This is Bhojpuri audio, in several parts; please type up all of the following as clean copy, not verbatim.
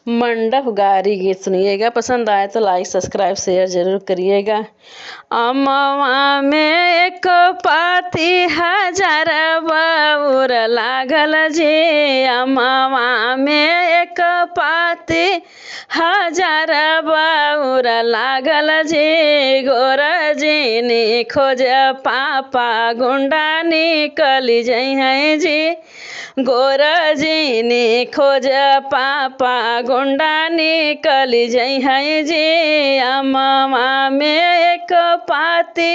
मंडप गारी गीत सुनिएगा। पसंद आए तो लाइक सब्सक्राइब शेयर जरूर करिएगा। अमवा में एक पाती हजार बाउर लागल जी। अमवा में एक पाती हजार बाउर लागल जी। गोर जी खोज पापा गुंडा निकली जई हैं जी। गोर जी खोज पापा गुंडा निकली जई हैं जी। अमवा में एक पाती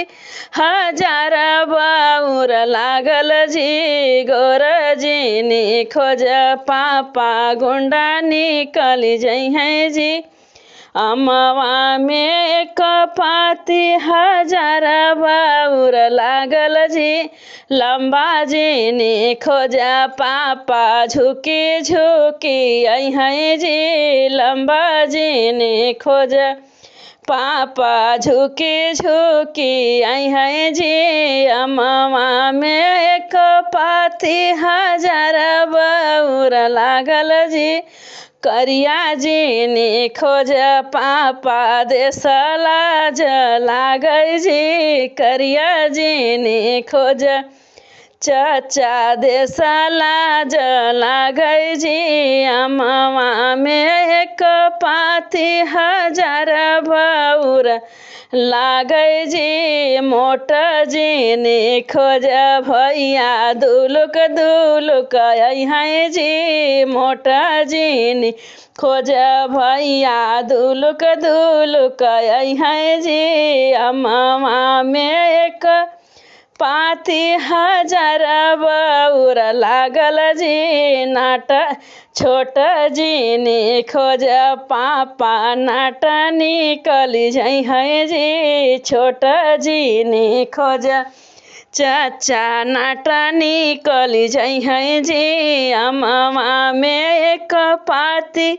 हजार बाउर लागल जी। गोर जी खोज पापा गुंडा निकली जई हैं जी। अमवा में एक पाती हजार बाउर लागल जी। लंबा जी खोज पापा झुकी झुकी आई हैं जी। लंबा जी खोज पापा झुकी झुकी आई हैं जी। अमवा में एक पाती हजार बाउर लागल जी। करिया जी खोज पापा देश लाज लागै जी। करिया जी खोज चाचा देश लाज लागै जी। अमवा में एक पाती हजार बाउर लागै जी। मोट जी खोज भैया दुलुक दुलुक आई हैं जी। मोट जी खोज भैया दुलुक दुलुक आई हैं जी। अमवा में एक पाती हजार बाउर लागल जी। नाट छोट जी खोज पापा नाट निकली जई हैं जी। छोट जी खोज चाचा नाट निकली जई हैं जी। अमवा में एक पाती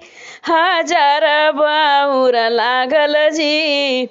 हजार बाउर लागल जी।